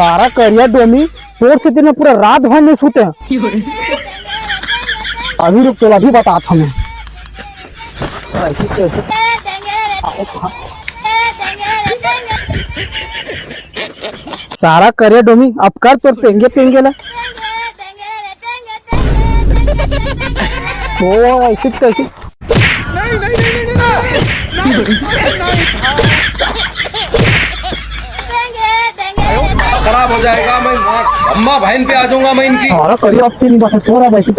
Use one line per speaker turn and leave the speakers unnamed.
सारा करिया डोमी तोर से तेने पूरा रात भर नहीं सोते हैं। अभी रुक तो अभी बताता हूँ ऐसे कैसे। सारा करिया डोमी अब कर तोर पेंगे पेंगे ला ओ ऐसे कैसे।
खराब हो जाएगा। मैं अम्मा बहन पे आ जाऊंगा मैं इनकी।
सारा करिया अब नहीं बचा थोड़ा वैसे